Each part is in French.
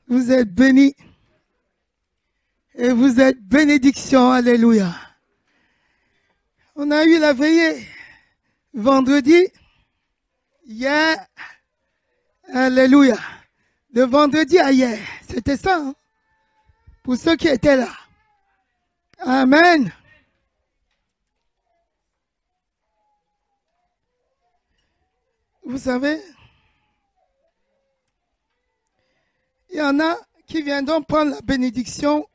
Vous êtes bénis. Et vous êtes bénédiction. Alléluia. On a eu la veillée vendredi. Hier. Alléluia. De vendredi à hier. C'était ça. Hein? Pour ceux qui étaient là. Amen. Vous savez, il y en a qui viendront prendre la bénédiction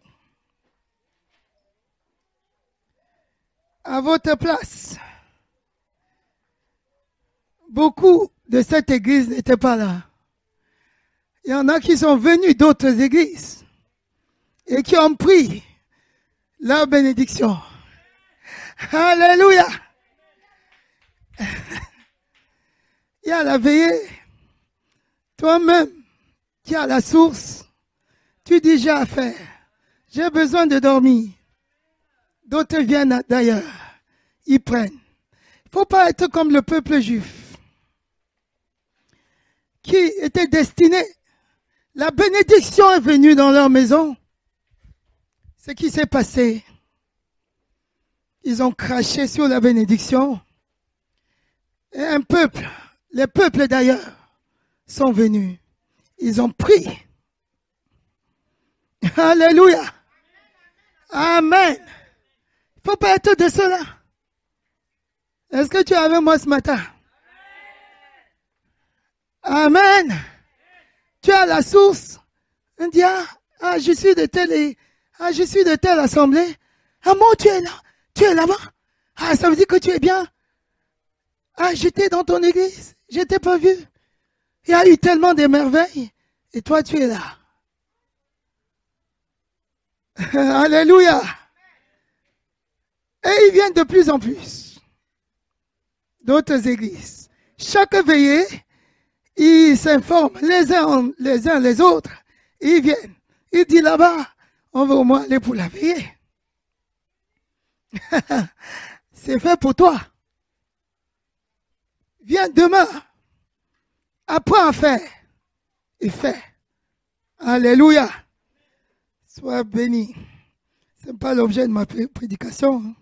à votre place. Beaucoup de cette église n'étaient pas là. Il y en a qui sont venus d'autres églises et qui ont pris leur bénédiction. Alléluia. Il y a la veillée. Toi-même qui as la source, tu dis j'ai à faire. J'ai besoin de dormir. D'autres viennent d'ailleurs. Ils prennent. Il ne faut pas être comme le peuple juif qui était destiné. La bénédiction est venue dans leur maison. Ce qui s'est passé, ils ont craché sur la bénédiction. Et un peuple, les peuples d'ailleurs, sont venus. Ils ont pris. Alléluia. Amen. Il ne faut pas être de cela. Est-ce que tu es avec moi ce matin? Amen. Tu as la source. On dit, je suis de telle assemblée. Ah bon, tu es là. Tu es là-bas. Ah, ça veut dire que tu es bien. Ah, j'étais dans ton église. Je t'ai pas vu. Il y a eu tellement de merveilles. Et toi, tu es là. Alléluia. Et ils viennent de plus en plus. D'autres églises. Chaque veillée, ils s'informent les uns les autres. Ils viennent. Ils disent là-bas, on va au moins aller pour la veillée. C'est fait pour toi. Viens demain. Apprends à faire. Et fais. Alléluia. Sois béni. Ce n'est pas l'objet de ma prédication.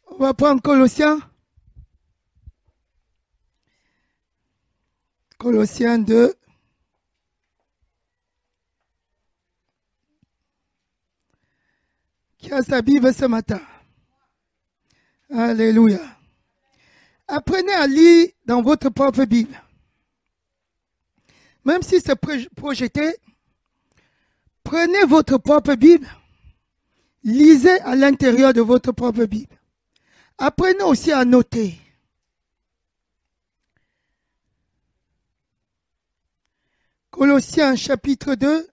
On va prendre Colossiens. Colossiens 2. Qui a sa Bible ce matin? Alléluia. Apprenez à lire dans votre propre Bible. Même si c'est projeté, prenez votre propre Bible, lisez à l'intérieur de votre propre Bible. Apprenez aussi à noter. Colossiens chapitre 2.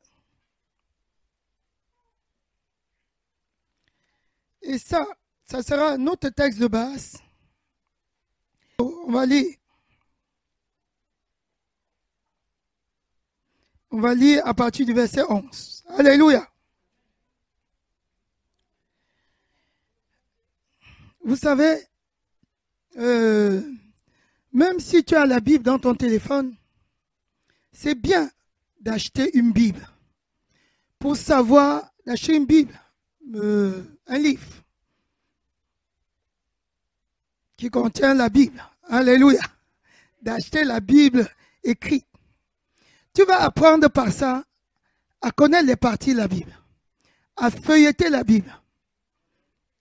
Et ça sera notre texte de base. On va lire. On va lire à partir du verset 11. Alléluia. Vous savez, même si tu as la Bible dans ton téléphone, c'est bien d'acheter une Bible. Pour savoir, d'acheter une Bible, un livre qui contient la Bible. Alléluia. D'acheter la Bible écrite. Tu vas apprendre par ça à connaître les parties de la Bible, à feuilleter la Bible.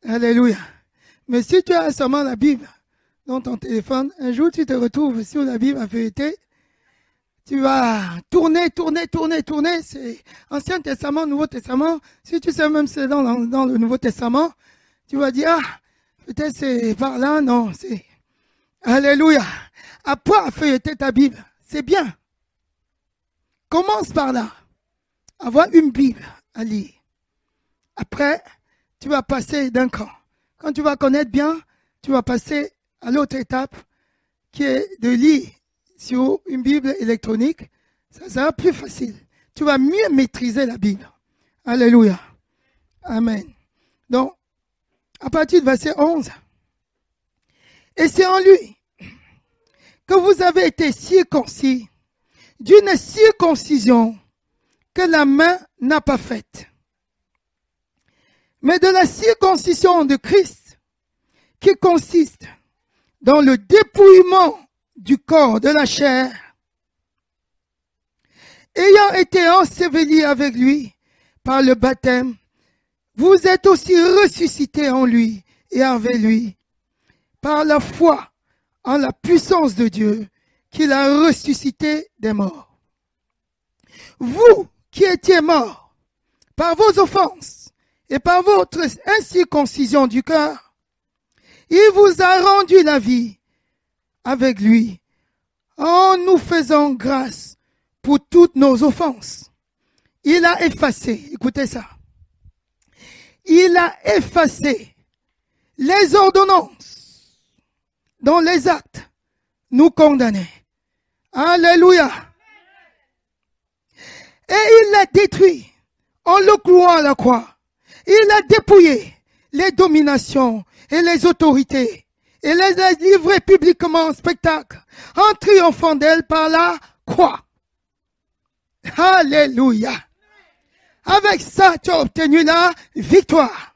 Alléluia. Mais si tu as seulement la Bible dans ton téléphone, un jour tu te retrouves sur la Bible à feuilleter, tu vas tourner. C'est Ancien Testament, Nouveau Testament. Si tu sais même c'est dans le Nouveau Testament, tu vas dire, peut-être c'est par là, non, c'est... Alléluia. Apprends à feuilleter ta Bible. C'est bien. Commence par là. Avoir une Bible à lire. Après, tu vas passer d'un cran. Quand tu vas connaître bien, tu vas passer à l'autre étape qui est de lire sur une Bible électronique. Ça sera plus facile. Tu vas mieux maîtriser la Bible. Alléluia. Amen. Donc, à partir du verset 11, et c'est en lui que vous avez été circoncis d'une circoncision que la main n'a pas faite, mais de la circoncision de Christ, qui consiste dans le dépouillement du corps de la chair, ayant été ensevelis avec lui par le baptême, vous êtes aussi ressuscités en lui et avec lui, par la foi en la puissance de Dieu, qu'il a ressuscité des morts. Vous qui étiez morts par vos offenses et par votre incirconcision du cœur, il vous a rendu la vie avec lui, en nous faisant grâce pour toutes nos offenses. Il a effacé, écoutez ça, il a effacé les ordonnances dont les actes nous condamnaient. Alléluia. Et il l'a détruit en le clouant à la croix. Il a dépouillé les dominations et les autorités et les a livrées publiquement en spectacle en triomphant d'elles par la croix. Alléluia. Avec ça, tu as obtenu la victoire.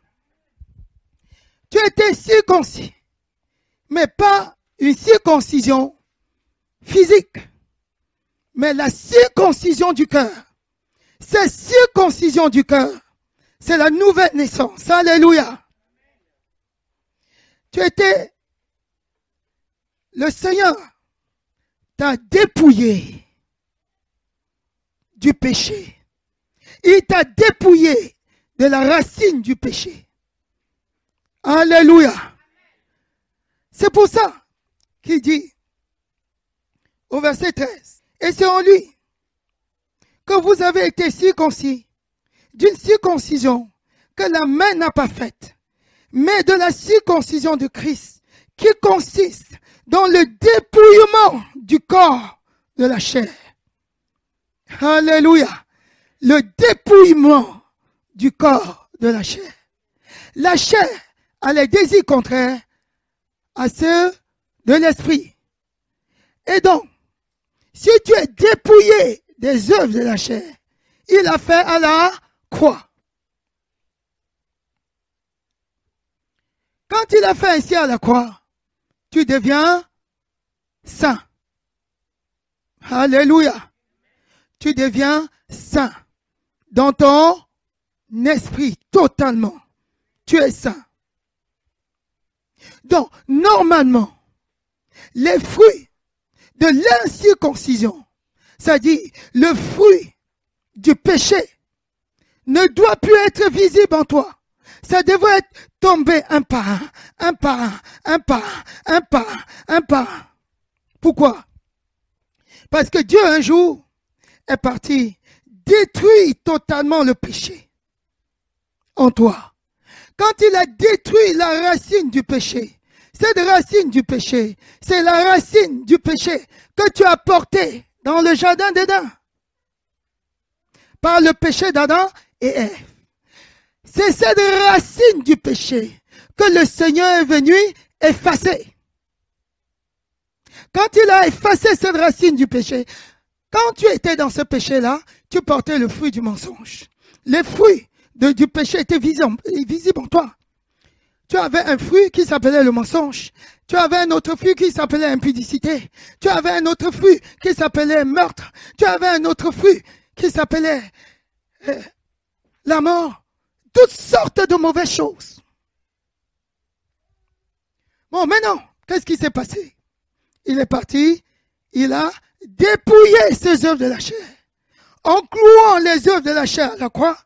Tu étais circoncis, mais pas une circoncision physique, mais la circoncision du cœur. Cette circoncision du cœur, c'est la nouvelle naissance. Alléluia. Tu étais, le Seigneur t'a dépouillé du péché. Il t'a dépouillé de la racine du péché. Alléluia. C'est pour ça qu'il dit au verset 13, et c'est en lui que vous avez été circoncis d'une circoncision que la main n'a pas faite, mais de la circoncision de Christ qui consiste dans le dépouillement du corps de la chair. Alléluia. Le dépouillement du corps de la chair. La chair a les désirs contraires à ceux de l'esprit. Et donc, si tu es dépouillé des œuvres de la chair, il a fait à la croix. Quand il a fait ainsi à la croix, tu deviens saint. Alléluia. Tu deviens saint. Dans ton esprit, totalement. Tu es saint. Donc, normalement, les fruits de l'incirconcision, c'est-à-dire le fruit du péché, ne doit plus être visible en toi. Ça devrait être tombé un par un, un par un, un par un, un par un, un par un. Pourquoi? Parce que Dieu un jour est parti détruire totalement le péché en toi. Quand il a détruit la racine du péché, cette racine du péché, c'est la racine du péché que tu as portée dans le jardin d'Éden par le péché d'Adam et Ève. C'est cette racine du péché que le Seigneur est venu effacer. Quand il a effacé cette racine du péché, quand tu étais dans ce péché-là, tu portais le fruit du mensonge. Les fruits du péché étaient visibles en toi. Tu avais un fruit qui s'appelait le mensonge. Tu avais un autre fruit qui s'appelait impudicité. Tu avais un autre fruit qui s'appelait meurtre. Tu avais un autre fruit qui s'appelait la mort. Toutes sortes de mauvaises choses. Bon, maintenant, qu'est-ce qui s'est passé? Il est parti, il a dépouillé ses œuvres de la chair. En clouant les œuvres de la chair à la croix,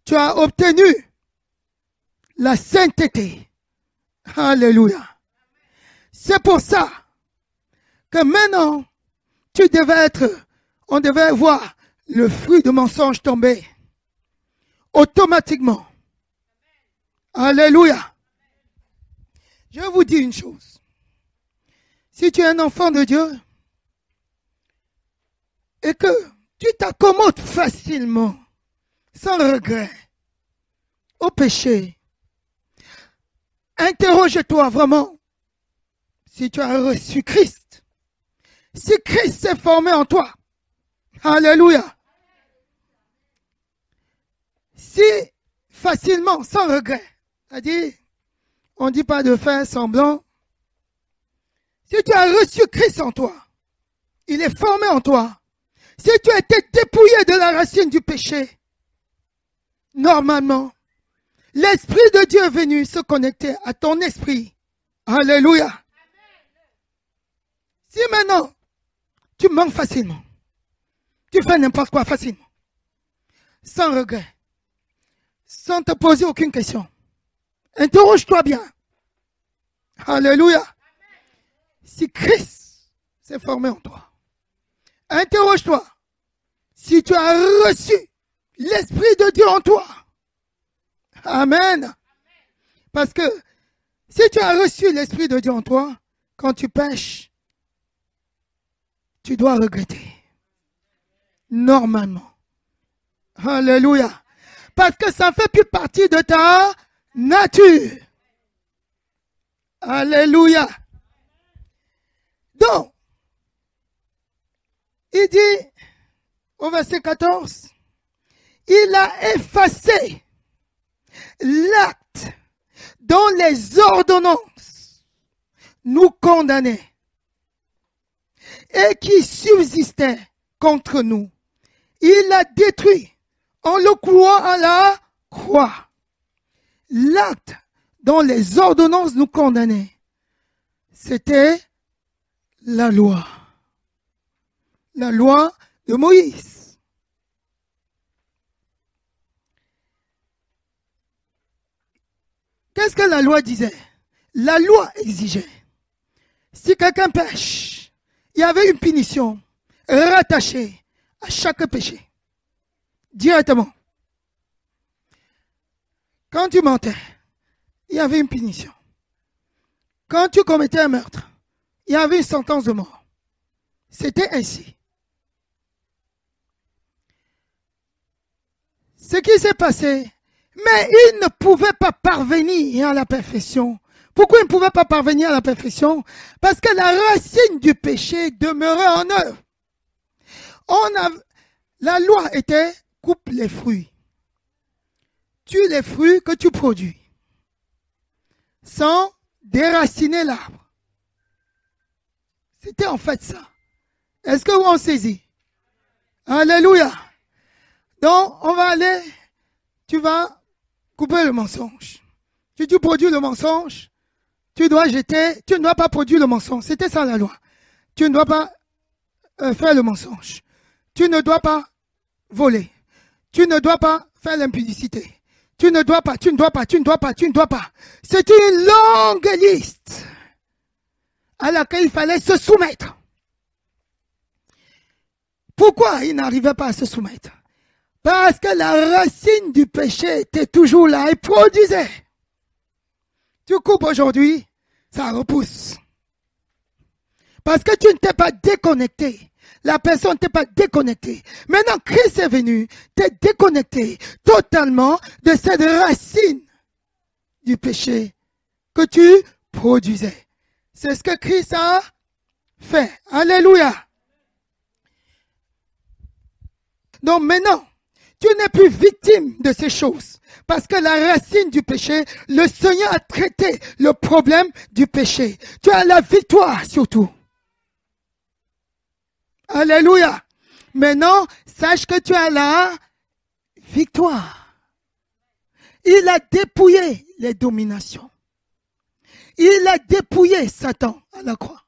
tu as obtenu la sainteté. Alléluia. C'est pour ça que maintenant, on devait voir le fruit de mensonge tomber automatiquement. Alléluia. Je vous dis une chose. Si tu es un enfant de Dieu et que tu t'accommodes facilement, sans regret, au péché, interroge-toi vraiment si tu as reçu Christ. Si Christ s'est formé en toi. Alléluia. si facilement, sans regret, c'est-à-dire, on ne dit pas de faire semblant, si tu as reçu Christ en toi, il est formé en toi, si tu as été dépouillé de la racine du péché, normalement, l'Esprit de Dieu est venu se connecter à ton esprit. Alléluia. Si maintenant, tu mens facilement, tu fais n'importe quoi facilement, sans regret, sans te poser aucune question, interroge-toi bien. Alléluia. Si Christ s'est formé en toi, interroge-toi si tu as reçu l'Esprit de Dieu en toi. Amen. Parce que si tu as reçu l'Esprit de Dieu en toi, quand tu pêches, tu dois regretter. Normalement. Alléluia. Parce que ça ne fait plus partie de ta nature. Alléluia. Donc, il dit au verset 14, il a effacé l'acte dont les ordonnances nous condamnaient et qui subsistait contre nous. Il l'a détruit en le clouant à la croix. L'acte dont les ordonnances nous condamnaient, c'était la loi. La loi de Moïse. Qu'est-ce que la loi disait? La loi exigeait. Si quelqu'un pêche, il y avait une punition rattachée à chaque péché. Directement. Quand tu mentais, il y avait une punition. Quand tu commettais un meurtre, il y avait une sentence de mort. C'était ainsi. Ce qui s'est passé, mais il ne pouvait pas parvenir à la perfection. Pourquoi il ne pouvait pas parvenir à la perfection? Parce que la racine du péché demeurait en eux. La loi était coupe les fruits. Tue les fruits que tu produis. Sans déraciner l'arbre. C'était en fait ça. Est-ce que vous en saisit? Alléluia. Donc, on va aller, tu vas couper le mensonge. Si tu produis le mensonge, tu dois tu ne dois pas produire le mensonge. C'était ça la loi. Tu ne dois pas faire le mensonge. Tu ne dois pas voler. Tu ne dois pas faire l'impudicité. Tu ne dois pas, tu ne dois pas, tu ne dois pas, tu ne dois pas. C'est une longue liste à laquelle il fallait se soumettre. Pourquoi il n'arrivait pas à se soumettre? Parce que la racine du péché était toujours là et produisait. Tu coupes aujourd'hui, ça repousse. Parce que tu ne t'es pas déconnecté. La personne ne t'est pas déconnectée. Maintenant, Christ est venu, t'es déconnecté totalement de cette racine du péché que tu produisais. C'est ce que Christ a fait. Alléluia. Donc maintenant, tu n'es plus victime de ces choses. Parce que la racine du péché, le Seigneur a traité le problème du péché. Tu as la victoire surtout. Alléluia. Maintenant, sache que tu as la victoire. Il a dépouillé les dominations. Il a dépouillé Satan à la croix.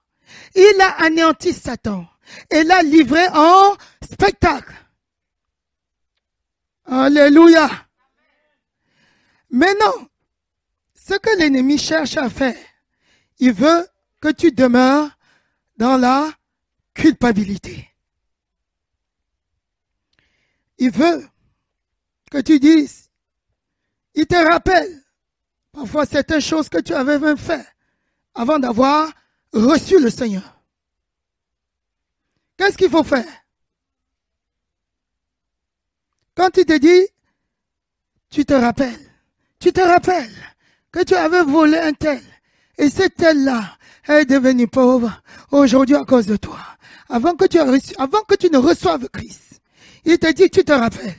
Il a anéanti Satan et l'a livré en spectacle. Alléluia. Maintenant, ce que l'ennemi cherche à faire, il veut que tu demeures dans la culpabilité. Il veut que tu dises, il te rappelle parfois certaines choses que tu avais même fait avant d'avoir reçu le Seigneur. Qu'est-ce qu'il faut faire? Quand il te dit, tu te rappelles que tu avais volé un tel, et cet tel-là est devenu pauvre aujourd'hui à cause de toi. Avant que tu ne reçoives Christ, il te dit, tu te rappelles.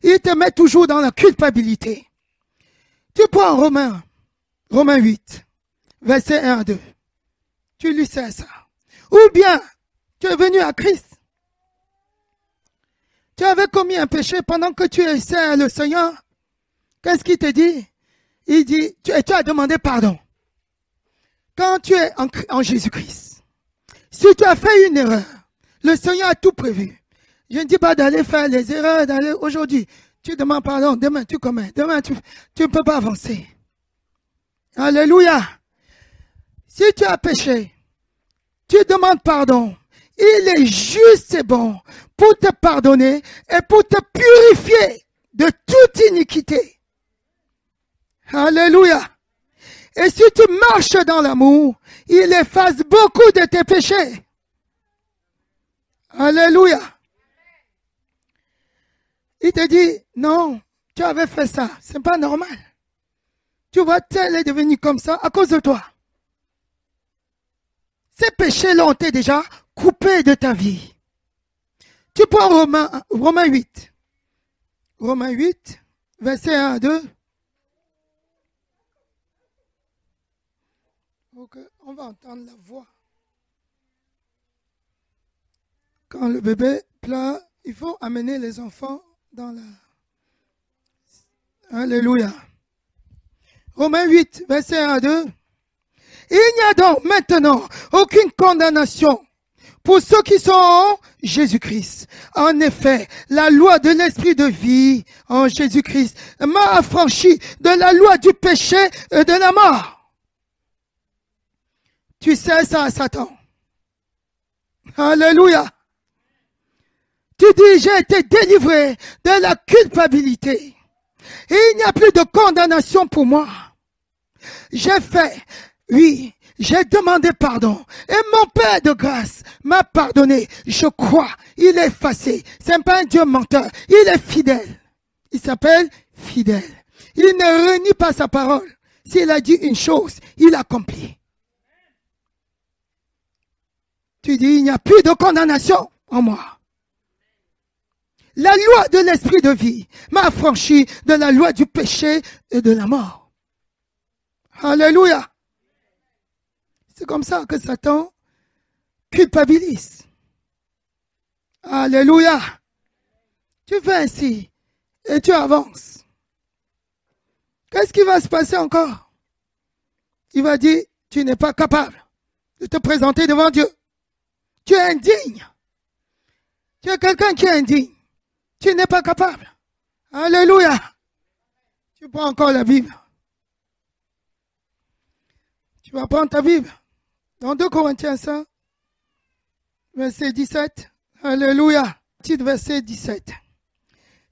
il te met toujours dans la culpabilité. Tu prends Romains 8, verset 1 à 2. Tu lui sais ça. Ou bien, tu es venu à Christ. Tu avais commis un péché pendant que tu essaies le Seigneur. Qu'est-ce qu'il te dit? Il dit, tu as demandé pardon. Quand tu es en Jésus-Christ, si tu as fait une erreur, le Seigneur a tout prévu. Je ne dis pas d'aller faire les erreurs, d'aller aujourd'hui. Tu demandes pardon, demain tu commets, demain tu ne peux pas avancer. Alléluia. Si tu as péché, tu demandes pardon. Il est juste et bon pour te pardonner et pour te purifier de toute iniquité. Alléluia. Et si tu marches dans l'amour, il efface beaucoup de tes péchés. Alléluia. Il te dit, non, tu avais fait ça, c'est pas normal. Tu vois, tel est devenu comme ça à cause de toi. Ces péchés-là ont été déjà coupés de ta vie. Tu prends Romains 8. Romains 8, verset 1 à 2. Okay, on va entendre la voix. Quand le bébé pleure, il faut amener les enfants dans la... Alléluia. Romains 8, verset 1 à 2. Il n'y a donc maintenant aucune condamnation pour ceux qui sont en Jésus-Christ. En effet, la loi de l'esprit de vie en Jésus-Christ m'a affranchi de la loi du péché et de la mort. Tu sais ça, Satan. Alléluia. Tu dis, j'ai été délivré de la culpabilité. Et il n'y a plus de condamnation pour moi. J'ai fait, oui, j'ai demandé pardon. Et mon Père de grâce m'a pardonné. Je crois, il est effacé. C'est pas un Dieu menteur. Il est fidèle. Il s'appelle fidèle. Il ne renie pas sa parole. S'il a dit une chose, il accomplit. Tu dis, il n'y a plus de condamnation en moi. La loi de l'esprit de vie m'a affranchi de la loi du péché et de la mort. Alléluia. C'est comme ça que Satan culpabilise. Alléluia. Tu fais ainsi et tu avances. Qu'est-ce qui va se passer encore? Il va dire, tu n'es pas capable de te présenter devant Dieu. Tu es indigne. Tu es quelqu'un qui est indigne. Tu n'es pas capable. Alléluia. Tu prends encore la Bible. Tu vas prendre ta Bible. Dans 2 Corinthiens 5, verset 17. Alléluia. Petit verset 17.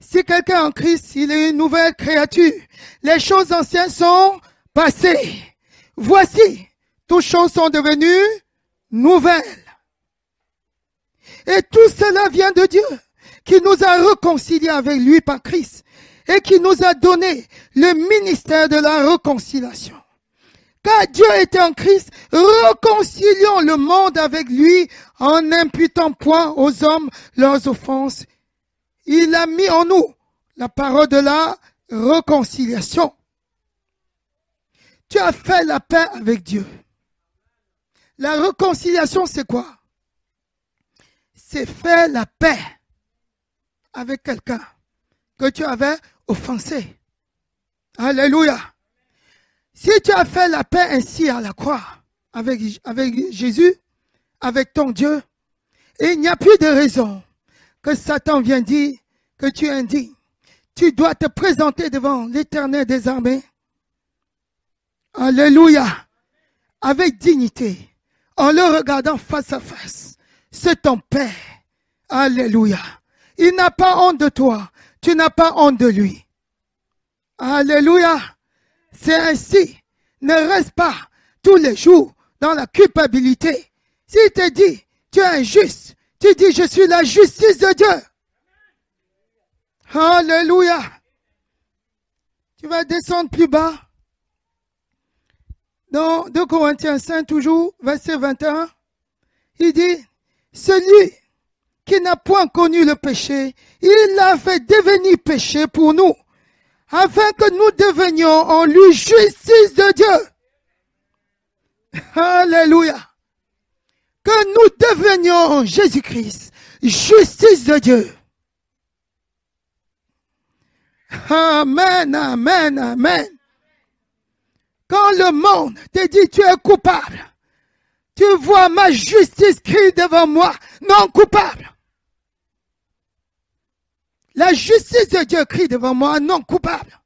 Si quelqu'un est en Christ, il est une nouvelle créature. Les choses anciennes sont passées. Voici, toutes choses sont devenues nouvelles. Et tout cela vient de Dieu, qui nous a réconciliés avec lui par Christ et qui nous a donné le ministère de la réconciliation. Car Dieu était en Christ, réconcilions le monde avec lui en n'imputant point aux hommes leurs offenses. Il a mis en nous la parole de la réconciliation. Tu as fait la paix avec Dieu. La réconciliation, c'est quoi? C'est faire la paix avec quelqu'un que tu avais offensé. Alléluia. Si tu as fait la paix ainsi à la croix, avec Jésus, avec ton Dieu, il n'y a plus de raison que Satan vienne dire que tu es indigne. Tu dois te présenter devant l'Éternel des armées. Alléluia. Avec dignité, en le regardant face à face. C'est ton Père. Alléluia. Il n'a pas honte de toi. Tu n'as pas honte de lui. Alléluia. C'est ainsi. Ne reste pas tous les jours dans la culpabilité. S'il te dit, tu es injuste, tu dis, je suis la justice de Dieu. Alléluia. Tu vas descendre plus bas. Dans 2 Corinthiens 5, toujours, verset 21, il dit, celui qui n'a point connu le péché, il l'a fait devenir péché pour nous, afin que nous devenions en lui justice de Dieu. Alléluia. Que nous devenions en Jésus-Christ justice de Dieu. Amen, amen, amen. Quand le monde te dit tu es coupable, tu vois ma justice crie devant moi, non coupable. La justice de Dieu crie devant moi, non coupable.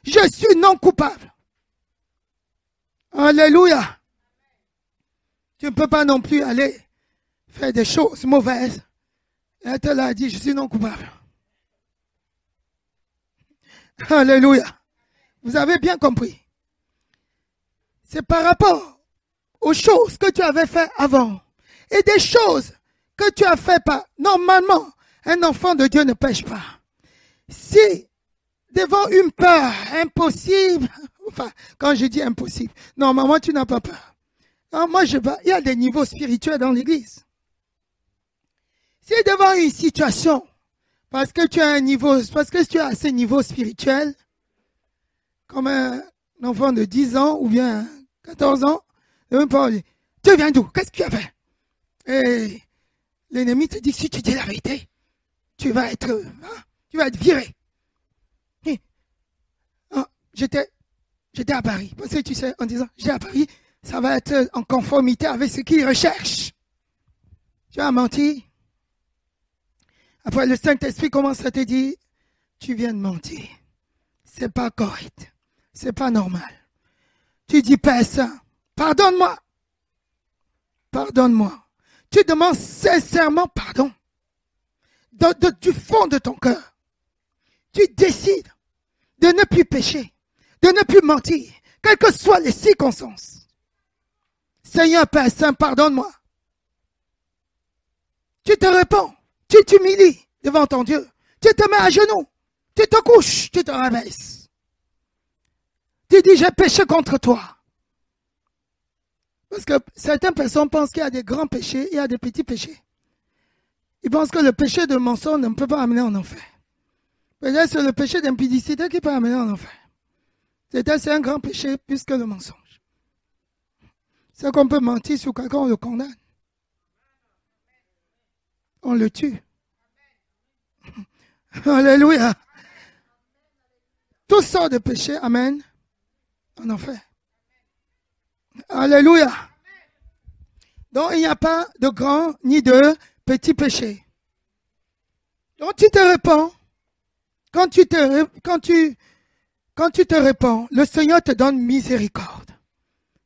Je suis non coupable. Alléluia. Tu ne peux pas non plus aller faire des choses mauvaises. Et elle te l'a dit, je suis non coupable. Alléluia. Vous avez bien compris. C'est par rapport aux choses que tu avais fait avant. Et des choses que tu as fait pas. Normalement, un enfant de Dieu ne pêche pas. Si, devant une peur impossible, enfin, quand je dis impossible, normalement tu n'as pas peur. Alors moi, il y a des niveaux spirituels dans l'église. Si devant une situation, parce que tu as ce niveau spirituel, comme un enfant de 10 ans ou bien 14 ans, tu viens d'où? Qu'est-ce que tu as fait? Et l'ennemi te dit que si tu dis la vérité, tu vas être viré. J'étais à Paris. Parce que tu sais, en disant, j'étais à Paris, ça va être en conformité avec ce qu'il recherche. Tu as menti. Après, le Saint-Esprit commence à te dire, tu viens de mentir. C'est pas correct. C'est pas normal. Tu dis, Père Saint, pardonne-moi. Pardonne-moi. Tu demandes sincèrement pardon. Du fond de ton cœur. Tu décides de ne plus pécher, de ne plus mentir, quelles que soient les circonstances. Seigneur Père Saint, pardonne-moi. Tu te répands, tu t'humilies devant ton Dieu, tu te mets à genoux, tu te couches, tu te rabaisses. Tu dis, j'ai péché contre toi. Parce que certaines personnes pensent qu'il y a des grands péchés, il y a des petits péchés. Ils pensent que le péché de mensonge ne peut pas amener en enfer. Peut-être c'est le péché d'impudicité qui peut amener en enfer. C'est un grand péché plus que le mensonge. C'est qu'on peut mentir sur quelqu'un, on le condamne. On le tue. Alléluia. Toutes sortes de péchés amènent en enfer. Alléluia. Donc il n'y a pas de grand ni de petit péché. Donc tu te répands. Quand tu te répands, le Seigneur te donne miséricorde.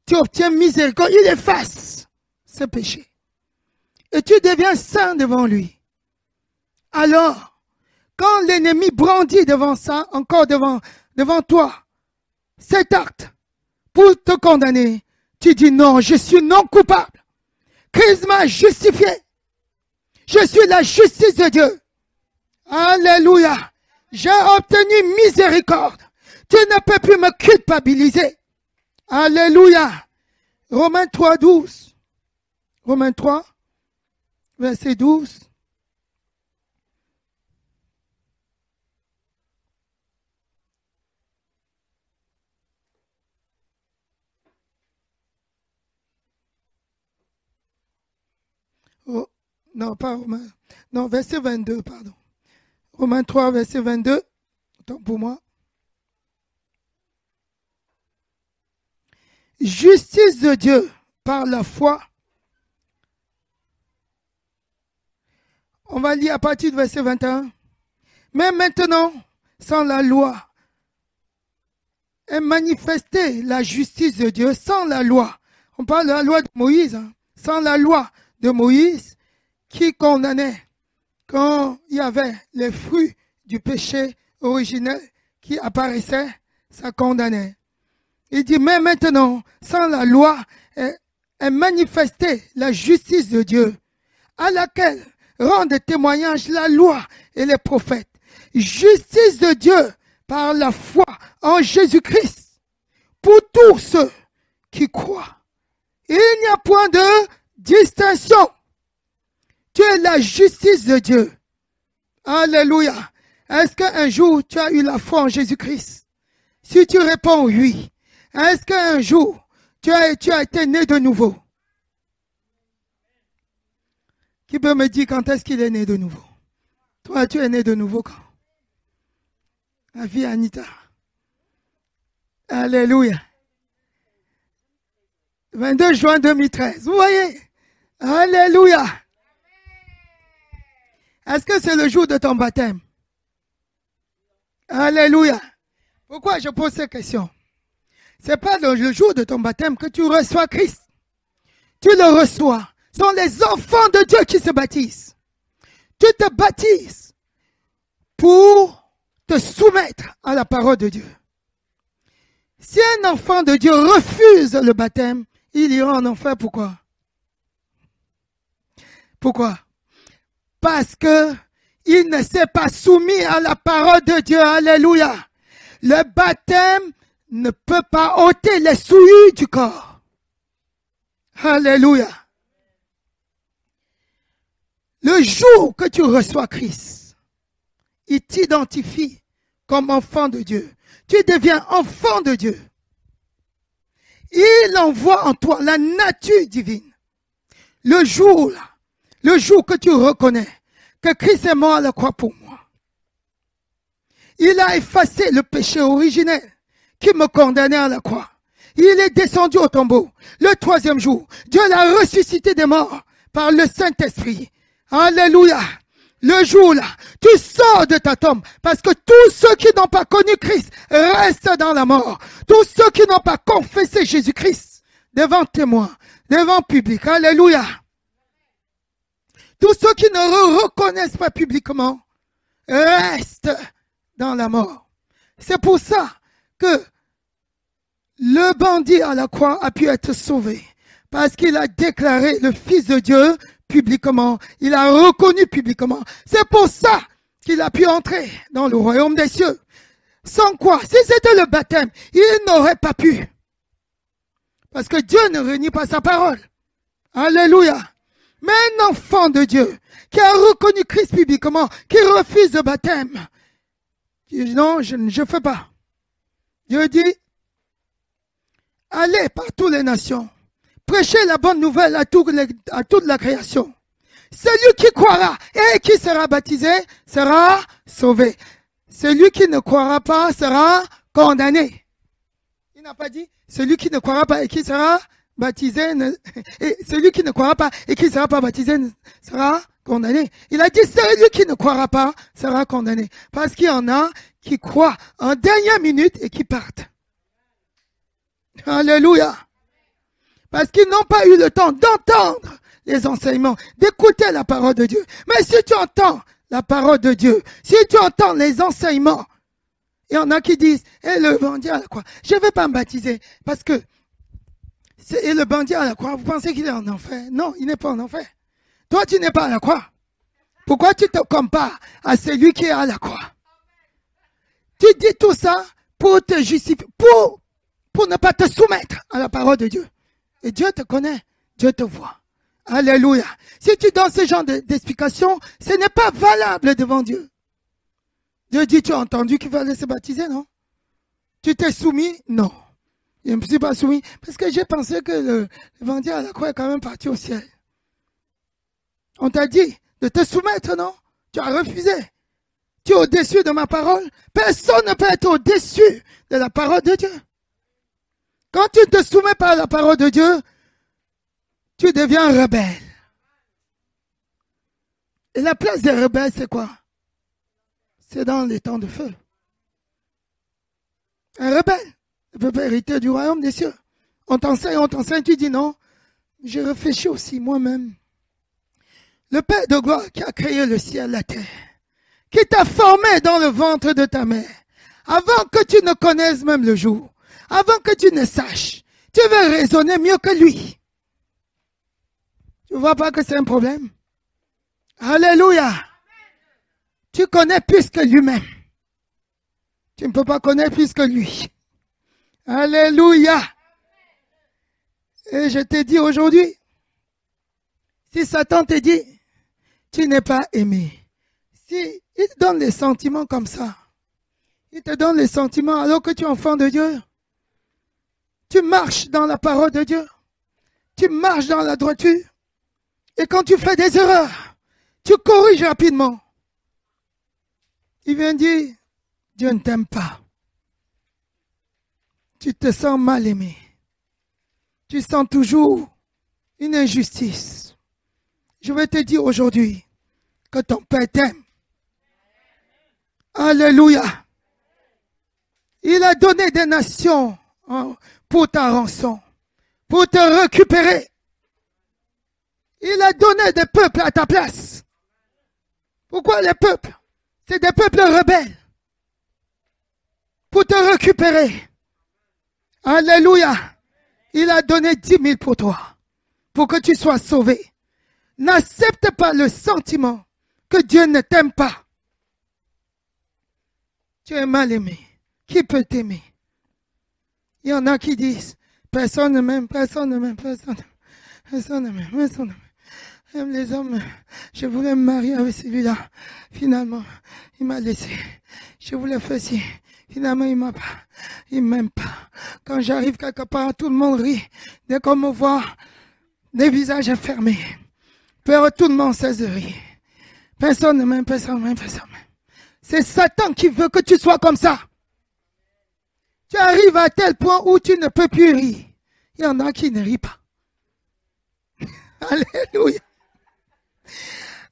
Tu obtiens miséricorde, il efface ce péché. Et tu deviens saint devant lui. Alors, quand l'ennemi brandit devant ça, encore devant toi, cet acte pour te condamner, tu dis non, je suis non coupable. Christ m'a justifié. Je suis la justice de Dieu. Alléluia. J'ai obtenu miséricorde. Tu ne peux plus me culpabiliser. Alléluia. Romains 3, 12. Romains 3, verset 12. Oh, non, pas Romains. Non, verset 22, pardon. Romains 3, verset 22. Attends pour moi. Justice de Dieu par la foi. On va lire à partir du verset 21. Mais maintenant, sans la loi, est manifestée la justice de Dieu sans la loi. On parle de la loi de Moïse. Sans la loi de Moïse qui condamnait quand il y avait les fruits du péché originel qui apparaissaient, ça condamnait. Il dit, mais maintenant, sans la loi, est manifestée la justice de Dieu, à laquelle rendent témoignage la loi et les prophètes. Justice de Dieu par la foi en Jésus-Christ, pour tous ceux qui croient. Il n'y a point de distinction. Tu es la justice de Dieu. Alléluia. Est-ce qu'un jour tu as eu la foi en Jésus-Christ? Si tu réponds oui, est-ce qu'un jour tu as été né de nouveau? Qui peut me dire quand est-ce qu'il est né de nouveau? Toi, tu es né de nouveau quand? Ma fille Anita. Alléluia. 22 juin 2013. Vous voyez? Alléluia. Est-ce que c'est le jour de ton baptême? Alléluia. Pourquoi je pose cette question? C'est pas le jour de ton baptême que tu reçois Christ. Tu le reçois. Ce sont les enfants de Dieu qui se baptisent. Tu te baptises pour te soumettre à la parole de Dieu. Si un enfant de Dieu refuse le baptême, il ira en enfer. Pourquoi? Pourquoi? Parce que il ne s'est pas soumis à la parole de Dieu. Alléluia. Le baptême ne peut pas ôter les souillures du corps. Alléluia. Le jour que tu reçois Christ, il t'identifie comme enfant de Dieu. Tu deviens enfant de Dieu. Il envoie en toi la nature divine. Le jour là, le jour que tu reconnais que Christ est mort à la croix pour moi. Il a effacé le péché originel qui me condamnait à la croix. Il est descendu au tombeau. Le 3e jour, Dieu l'a ressuscité des morts par le Saint-Esprit. Alléluia. Le jour là, tu sors de ta tombe parce que tous ceux qui n'ont pas connu Christ restent dans la mort. Tous ceux qui n'ont pas confessé Jésus-Christ devant témoins, devant public. Alléluia. Tous ceux qui ne reconnaissent pas publiquement restent dans la mort. C'est pour ça que le bandit à la croix a pu être sauvé. Parce qu'il a déclaré le Fils de Dieu publiquement. Il a reconnu publiquement. C'est pour ça qu'il a pu entrer dans le royaume des cieux. Sans quoi, si c'était le baptême, il n'aurait pas pu. Parce que Dieu ne renie pas sa parole. Alléluia. Mais un enfant de Dieu qui a reconnu Christ publiquement, qui refuse le baptême, dit non, je ne fais pas. Dieu dit, allez par toutes les nations, prêchez la bonne nouvelle à toute la création. Celui qui croira et qui sera baptisé sera sauvé. Celui qui ne croira pas sera condamné. Il n'a pas dit, celui qui ne croira pas et qui sera baptisé, et celui qui ne croira pas et qui ne sera pas baptisé sera condamné. Il a dit, celui qui ne croira pas sera condamné. Parce qu'il y en a qui croient en dernière minute et qui partent. Alléluia. Parce qu'ils n'ont pas eu le temps d'entendre les enseignements, d'écouter la parole de Dieu. Mais si tu entends la parole de Dieu, si tu entends les enseignements, il y en a qui disent, et le bandit à la croix, je ne vais pas me baptiser parce que, et le bandit à la croix, vous pensez qu'il est en enfer? Non, il n'est pas en enfer. Toi, tu n'es pas à la croix. Pourquoi tu te compares à celui qui est à la croix? Tu dis tout ça pour te justifier, pour ne pas te soumettre à la parole de Dieu. Et Dieu te connaît, Dieu te voit. Alléluia. Si tu donnes ce genre d'explication, ce n'est pas valable devant Dieu. Dieu dit, tu as entendu qu'il fallait se baptiser, non? Tu t'es soumis? Non. Je ne me suis pas soumis parce que j'ai pensé que le bandit à la croix est quand même parti au ciel. On t'a dit de te soumettre, non? Tu as refusé. Tu es au-dessus de ma parole. Personne ne peut être au-dessus de la parole de Dieu. Quand tu ne te soumets pas à la parole de Dieu, tu deviens rebelle. Et la place des rebelles, c'est quoi? C'est dans les temps de feu. Un rebelle ne peut pas hériter du royaume des cieux. On t'enseigne, tu dis non. J'ai réfléchi aussi moi-même. Le Père de gloire qui a créé le ciel, la terre, qui t'a formé dans le ventre de ta mère, avant que tu ne connaisses même le jour, avant que tu ne saches, tu veux raisonner mieux que lui. Tu ne vois pas que c'est un problème? Alléluia. Tu connais plus que lui-même. Tu ne peux pas connaître plus que lui. Alléluia. Et je t'ai dit aujourd'hui, si Satan te dit, tu n'es pas aimé. Si il te donne des sentiments comme ça, il te donne les sentiments alors que tu es enfant de Dieu, tu marches dans la parole de Dieu, tu marches dans la droiture, et quand tu fais des erreurs, tu corriges rapidement. Il vient dire, Dieu ne t'aime pas. Tu te sens mal aimé. Tu sens toujours une injustice. Je vais te dire aujourd'hui que ton Père t'aime. Alléluia. Il a donné des nations pour ta rançon, pour te récupérer. Il a donné des peuples à ta place. Pourquoi les peuples? C'est des peuples rebelles. Pour te récupérer. Alléluia. Il a donné 10 000 pour toi. Pour que tu sois sauvé. N'accepte pas le sentiment que Dieu ne t'aime pas. Tu es mal aimé. Qui peut t'aimer? Il y en a qui disent, personne ne m'aime, personne ne m'aime, personne ne m'aime, personne ne m'aime. Même les hommes, je voulais me marier avec celui-là. Finalement, il m'a laissé. Je voulais faire ci. Finalement, il m'aime pas. Quand j'arrive quelque part, tout le monde rit. Dès qu'on me voit, les visages fermés. Peur, tout le monde cesse de rire. Personne ne m'aime, personne ne m'aime, personne ne m'aime. C'est Satan qui veut que tu sois comme ça. Tu arrives à tel point où tu ne peux plus rire. Il y en a qui ne rient pas. Alléluia.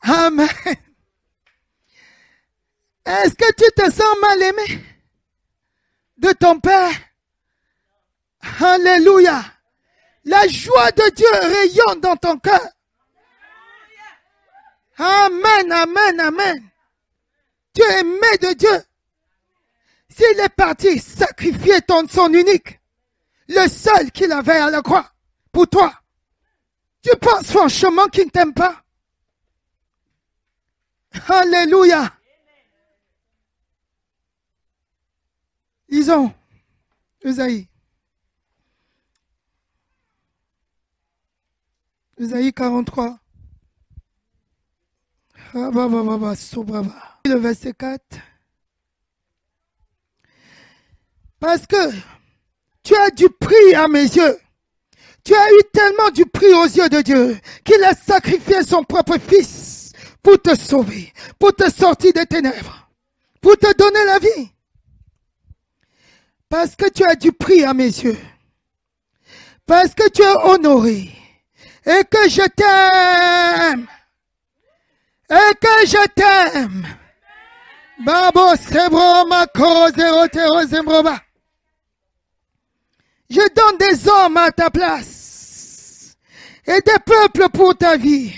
Amen. Est-ce que tu te sens mal aimé de ton Père? Alléluia. La joie de Dieu rayonne dans ton cœur. Amen, amen, amen. Tu es aimé de Dieu. S'il est parti sacrifier son unique, le seul qu'il avait à la croix, pour toi, tu penses franchement qu'il ne t'aime pas? Alléluia. Lisons Esaïe. Esaïe 43. Le verset 4. Parce que tu as du prix à mes yeux. Tu as eu tellement du prix aux yeux de Dieu qu'il a sacrifié son propre fils pour te sauver, pour te sortir des ténèbres, pour te donner la vie. Parce que tu as du prix à mes yeux. Parce que tu es honoré. Et que je t'aime. Et que je t'aime. Babo sebroma korozero terozembroba. Je donne des hommes à ta place. Et des peuples pour ta vie.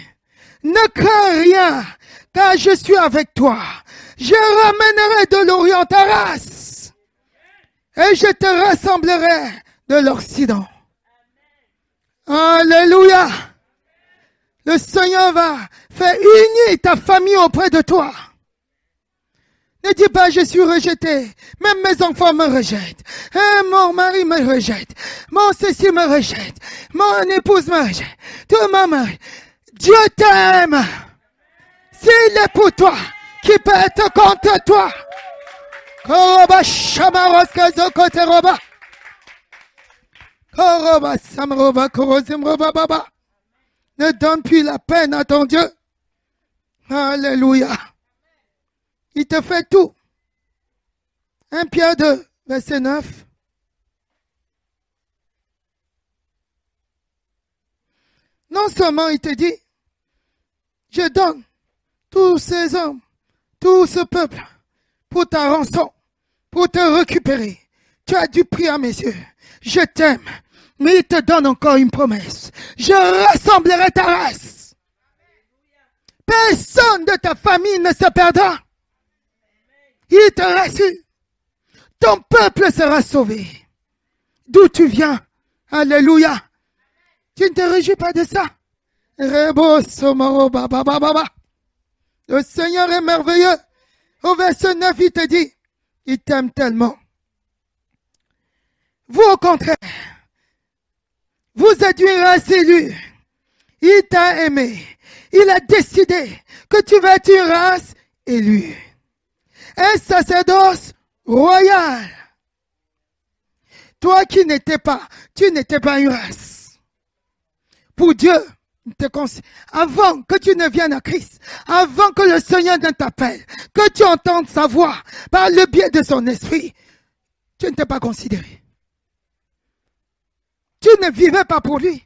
Ne crains rien, car je suis avec toi. Je ramènerai de l'Orient ta race. Et je te rassemblerai de l'Occident. Alléluia. Le Seigneur va faire unir ta famille auprès de toi. Ne dis pas, je suis rejeté. Même mes enfants me rejettent. Mon mari me rejette. Mon ceci me rejette. Mon épouse me rejette. Tout le monde me rejette. Dieu t'aime. S'il est pour toi, qui peut être contre toi? Koroba shamaroska zokoteroba. Koroba samroba korozimroba baba. Ne donne plus la peine à ton Dieu. Alléluia. Il te fait tout. 1 Pierre 2, verset 9. Non seulement il te dit, je donne tous ces hommes, tout ce peuple, pour ta rançon, pour te récupérer. Tu as du prix à mes yeux. Je t'aime. Mais il te donne encore une promesse. Je rassemblerai ta race. Personne de ta famille ne se perdra. Il te rassure. Ton peuple sera sauvé. D'où tu viens. Alléluia. Tu ne te réjouis pas de ça? Le Seigneur est merveilleux. Au verset 9, il te dit, il t'aime tellement. Vous, au contraire, vous êtes une race élue. Il t'a aimé. Il a décidé que tu vas être une race élue. Un sacerdoce royal. Toi qui n'étais pas, tu n'étais pas une race. Pour Dieu, avant que tu ne viennes à Christ, avant que le Seigneur ne t'appelle, que tu entendes sa voix par le biais de son esprit, tu ne t'es pas considéré. Tu ne vivais pas pour lui.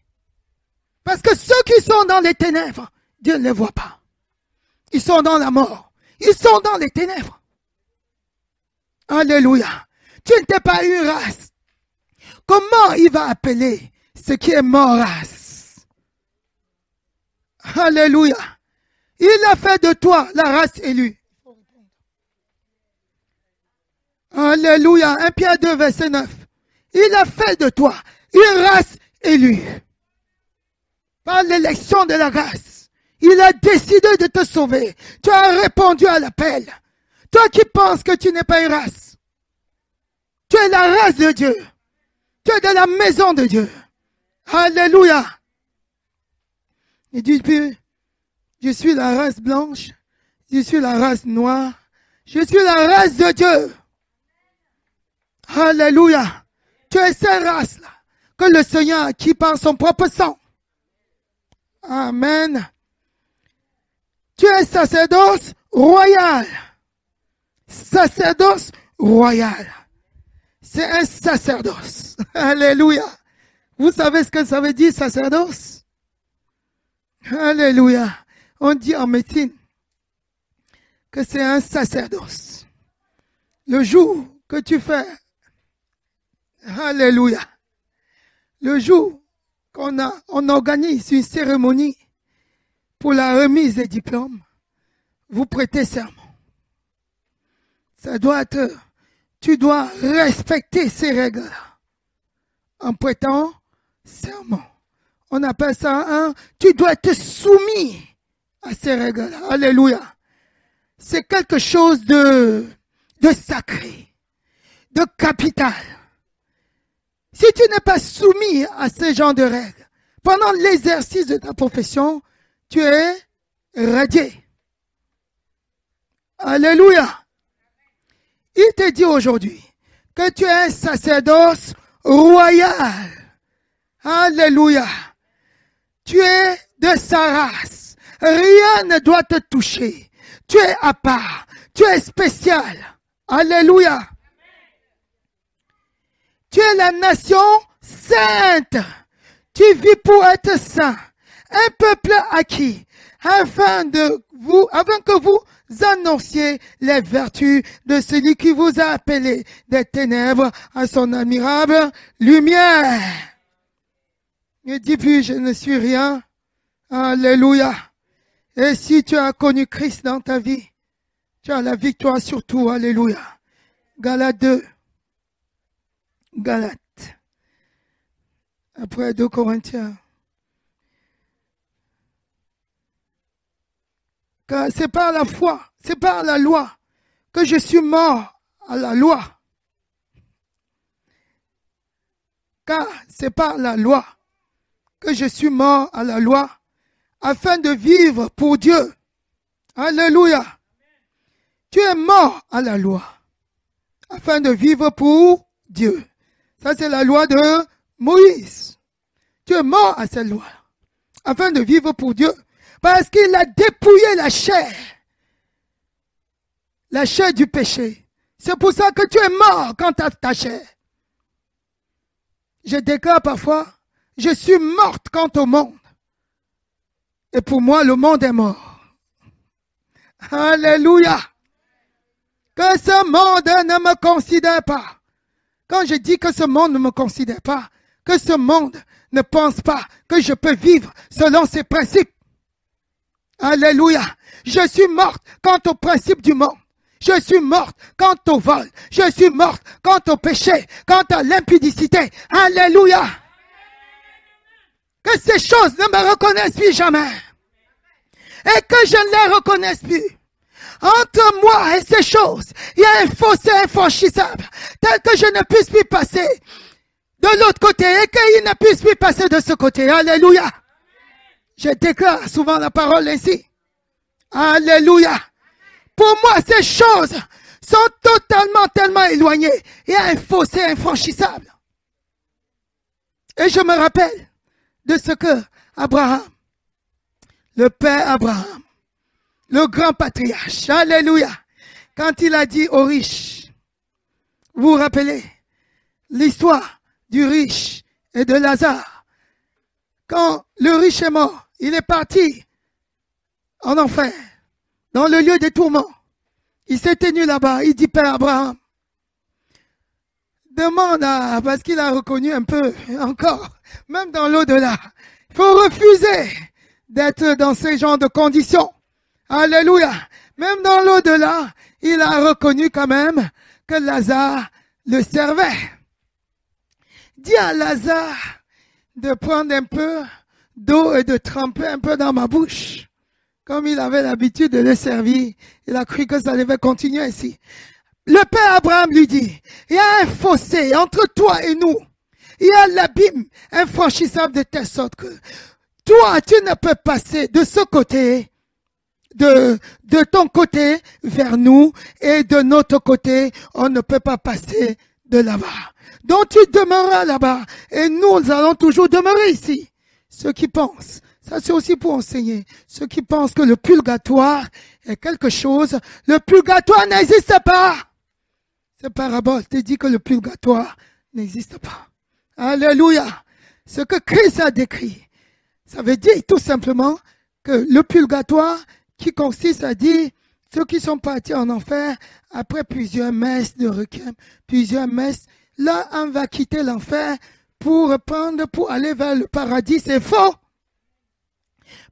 Parce que ceux qui sont dans les ténèbres, Dieu ne les voit pas. Ils sont dans la mort. Ils sont dans les ténèbres. Alléluia. Tu n'étais pas une race. Comment il va appeler ce qui est mort race? Alléluia. Il a fait de toi la race élue. Alléluia. 1 Pierre 2, verset 9. Il a fait de toi une race élue. Par l'élection de la grâce. Il a décidé de te sauver. Tu as répondu à l'appel. Toi qui penses que tu n'es pas une race. Tu es la race de Dieu. Tu es de la maison de Dieu. Alléluia. Il dit puis, je suis la race blanche. Je suis la race noire. Je suis la race de Dieu. Alléluia. Tu es cette race-là que le Seigneur a acquis par son propre sang. Amen. Tu es sacerdoce royal. Sacerdoce royal. C'est un sacerdoce. Alléluia. Vous savez ce que ça veut dire, sacerdoce? Alléluia. On dit en médecine que c'est un sacerdoce. Le jour que tu fais, alléluia, le jour on organise une cérémonie pour la remise des diplômes, vous prêtez serment. Ça doit être, tu dois respecter ces règles-là en prêtant serment. On appelle ça tu dois être soumis à ces règles-là. Alléluia. C'est quelque chose de sacré, de capital. Si tu n'es pas soumis à ce genre de règles, pendant l'exercice de ta profession, tu es radié. Alléluia. Il te dit aujourd'hui que tu es un sacerdoce royal. Alléluia. Tu es de sa race. Rien ne doit te toucher. Tu es à part. Tu es spécial. Alléluia. Tu es la nation sainte. Tu vis pour être saint. Un peuple acquis. Afin que vous annonciez les vertus de celui qui vous a appelé des ténèbres à son admirable lumière. Ne dis plus, je ne suis rien. Alléluia. Et si tu as connu Christ dans ta vie, tu as la victoire sur tout. Alléluia. Galates 2. Galates. Après 2 Corinthiens. Car c'est par la foi, c'est par la loi que je suis mort à la loi. Car c'est par la loi que je suis mort à la loi afin de vivre pour Dieu. Alléluia. Tu es mort à la loi afin de vivre pour Dieu. Ça, c'est la loi de Moïse. Tu es mort à cette loi afin de vivre pour Dieu. Parce qu'il a dépouillé la chair du péché. C'est pour ça que tu es mort quant à ta chair. Je déclare parfois, je suis morte quant au monde. Et pour moi, le monde est mort. Alléluia. Que ce monde ne me considère pas. Quand je dis que ce monde ne me considère pas, que ce monde ne pense pas que je peux vivre selon ses principes. Alléluia. Je suis morte quant au principe du monde. Je suis morte quant au vol. Je suis morte quant au péché, quant à l'impudicité. Alléluia. Que ces choses ne me reconnaissent plus jamais. Et que je ne les reconnaisse plus. Entre moi et ces choses, il y a un fossé infranchissable, tel que je ne puisse plus passer de l'autre côté et qu'il ne puisse plus passer de ce côté. Alléluia. Je déclare souvent la parole ainsi. Alléluia. Pour moi, ces choses sont tellement éloignées. Il y a un fossé infranchissable. Et je me rappelle de ce que Abraham, le père Abraham, le grand patriarche, alléluia, quand il a dit aux riches, vous vous rappelez l'histoire du riche et de Lazare. Quand le riche est mort, il est parti en enfer, dans le lieu des tourments. Il s'est tenu là-bas, il dit, Père Abraham, demande parce qu'il a reconnu un peu encore, même dans l'au-delà, il faut refuser d'être dans ce genre de conditions. Alléluia. Même dans l'au-delà, il a reconnu quand même que Lazare le servait. Dis à Lazare de prendre un peu d'eau et de tremper un peu dans ma bouche. Comme il avait l'habitude de le servir, il a cru que ça devait continuer ainsi. Le père Abraham lui dit, il y a un fossé entre toi et nous. Il y a l'abîme infranchissable de telle sorte que toi, tu ne peux passer de ce côté, de ton côté vers nous, et de notre côté, on ne peut pas passer de là-bas. Donc tu demeureras là-bas, et nous allons toujours demeurer ici. Ceux qui pensent, ça c'est aussi pour enseigner, ceux qui pensent que le purgatoire est quelque chose, le purgatoire n'existe pas. Cette parabole te dit que le purgatoire n'existe pas. Alléluia. Ce que Christ a décrit, ça veut dire tout simplement que le purgatoire qui consiste à dire ceux qui sont partis en enfer après plusieurs messes de requiem, plusieurs messes, là on va quitter l'enfer pour reprendre, pour aller vers le paradis. C'est faux.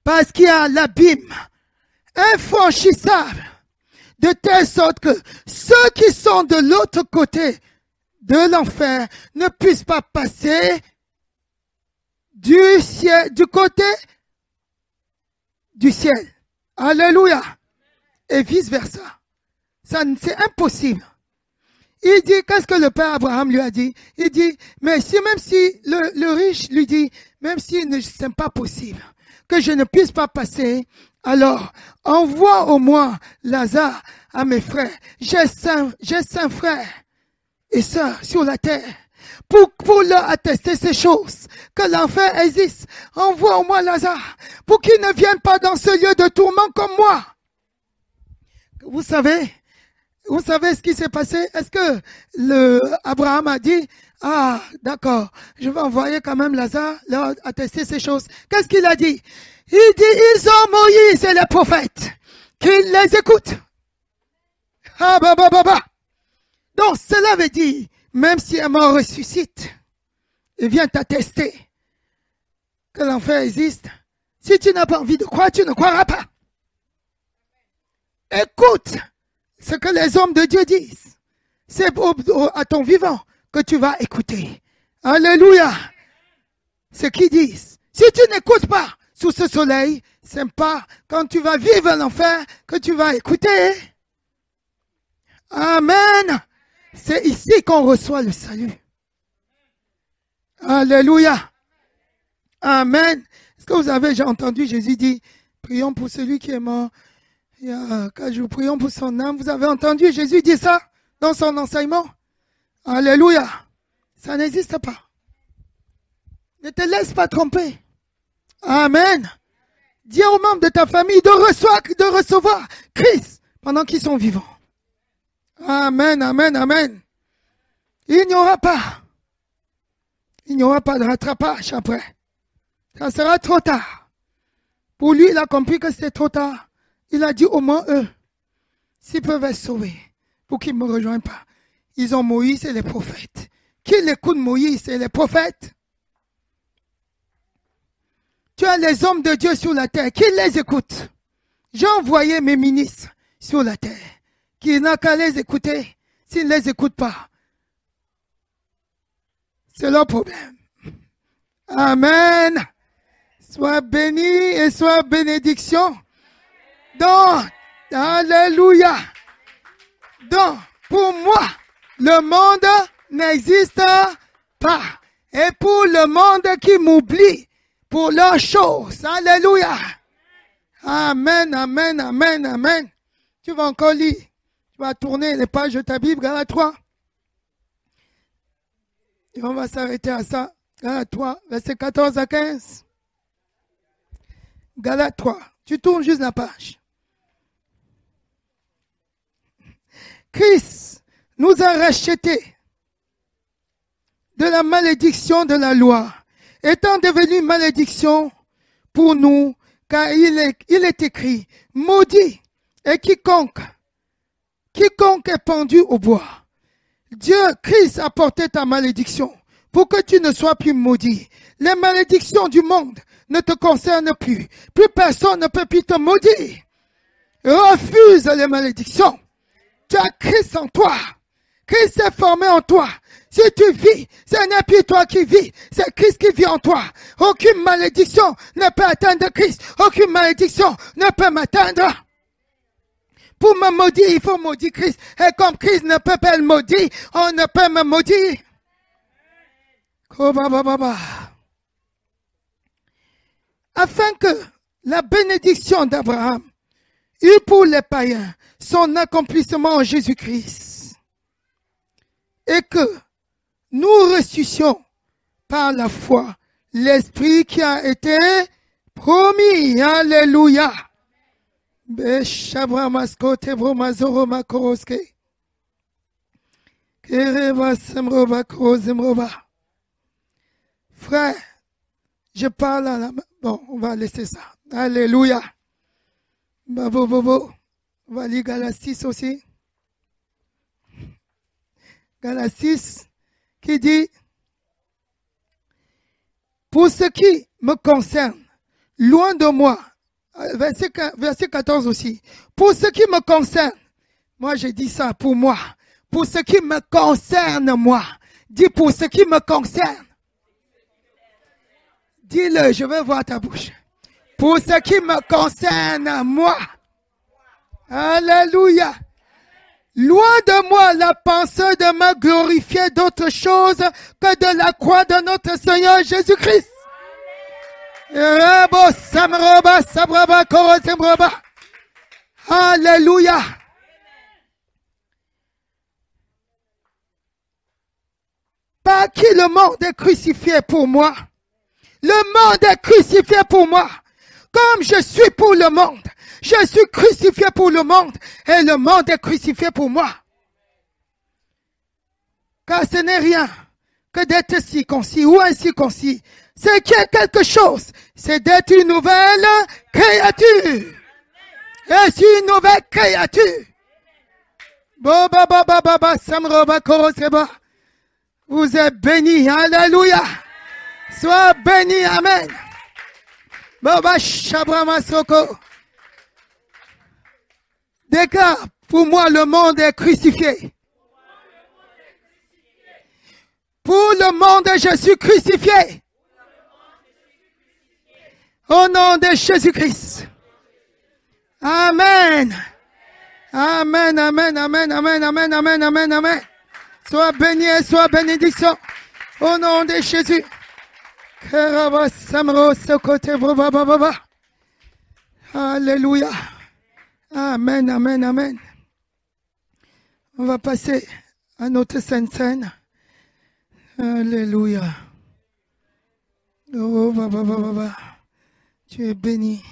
Parce qu'il y a l'abîme infranchissable, de telle sorte que ceux qui sont de l'autre côté de l'enfer ne puissent pas passer du ciel, du côté du ciel. Alléluia. Et vice versa. Ça, c'est impossible. Il dit, qu'est-ce que le père Abraham lui a dit? Il dit, mais si, même si le riche lui dit, même si ce n'est pas possible, que je ne puisse pas passer, alors envoie au moins Lazare à mes frères. J'ai cinq frères et sœurs sur la terre. Pour leur attester ces choses, que l'enfer existe. Envoie au moins Lazare, pour qu'ils ne viennent pas dans ce lieu de tourment comme moi. Vous savez ce qui s'est passé? Est-ce que Abraham a dit, ah, d'accord, je vais envoyer quand même Lazare leur attester ces choses. Qu'est-ce qu'il a dit? Il dit, ils ont Moïse et les prophètes, qu'ils les écoutent. Ah, bah. Donc, cela veut dire, même si un mort ressuscite et vient t'attester que l'enfer existe, si tu n'as pas envie de croire, tu ne croiras pas. Écoute ce que les hommes de Dieu disent. C'est à ton vivant que tu vas écouter. Alléluia. Ce qu'ils disent. Si tu n'écoutes pas sous ce soleil, c'est pas quand tu vas vivre l'enfer que tu vas écouter. Amen. C'est ici qu'on reçoit le salut. Alléluia. Amen. Est-ce que vous avez déjà entendu Jésus dire, prions pour celui qui est mort il y a 4 jours, prions pour son âme. Vous avez entendu Jésus dire ça dans son enseignement? Alléluia. Ça n'existe pas. Ne te laisse pas tromper. Amen. Dis aux membres de ta famille de recevoir Christ pendant qu'ils sont vivants. Amen, amen, amen. Il n'y aura pas de rattrapage après. Ça sera trop tard. Pour lui, il a compris que c'était trop tard. Il a dit au moins eux, s'ils peuvent être sauvés, pour qu'ils ne me rejoignent pas. Ils ont Moïse et les prophètes. Qu'ils écoutent Moïse et les prophètes. Tu as les hommes de Dieu sur la terre. Qu'ils les écoutent. J'ai envoyé mes ministres sur la terre. Qui n'a qu'à les écouter. S'ils ne les écoutent pas, c'est leur problème. Amen. Sois béni et sois bénédiction. Donc, alléluia. Donc, pour moi, le monde n'existe pas. Et pour le monde qui m'oublie, pour leurs choses. Alléluia. Amen, amen, amen, amen. Tu vas encore lire. Tu vas tourner les pages de ta Bible, Galates 3. Et on va s'arrêter à ça. Galates 3, versets 14 à 15. Galates 3. Tu tournes juste la page. Christ nous a rachetés de la malédiction de la loi, étant devenu malédiction pour nous, car il est écrit, maudit est quiconque est pendu au bois. Dieu, Christ a porté ta malédiction pour que tu ne sois plus maudit. Les malédictions du monde ne te concernent plus. Plus personne ne peut plus te maudire. Refuse les malédictions. Tu as Christ en toi. Christ est formé en toi. Si tu vis, ce n'est plus toi qui vis, c'est Christ qui vit en toi. Aucune malédiction ne peut atteindre Christ. Aucune malédiction ne peut m'atteindre. Pour me maudire, il faut maudire Christ. Et comme Christ ne peut pas le maudire, on ne peut me maudire. Afin que la bénédiction d'Abraham eût pour les païens son accomplissement en Jésus-Christ. Et que nous reçussions par la foi l'Esprit qui a été promis. Alléluia. Frère, je parle à la main. Bon, on va laisser ça. Alléluia. On va lire Galates 6 aussi. Galates 6 qui dit, pour ce qui me concerne, loin de moi, verset 14 aussi, pour ce qui me concerne, moi j'ai dit ça pour moi, pour ce qui me concerne moi, dis pour ce qui me concerne, dis-le, je veux voir ta bouche, pour ce qui me concerne moi, alléluia. Loin de moi la pensée de me glorifier d'autre chose que de la croix de notre Seigneur Jésus-Christ. Alléluia. Par qui le monde est crucifié pour moi. Le monde est crucifié pour moi. Comme je suis pour le monde. Je suis crucifié pour le monde et le monde est crucifié pour moi. Car ce n'est rien que d'être circoncis ou incirconcis. C'est qu'il y a quelque chose. C'est d'être une nouvelle créature. Je suis une nouvelle créature. Vous êtes bénis. Alléluia. Sois béni. Amen. Déclare, pour moi le monde est crucifié. Pour le monde, je suis crucifié. Au nom de Jésus-Christ. Amen. Amen, amen, amen, amen, amen, amen, amen, amen. Sois béni et sois bénédiction. Au nom de Jésus. Alléluia. Amen, amen, amen. On va passer à notre Sainte Seine. Alléluia. Oh, tu es béni.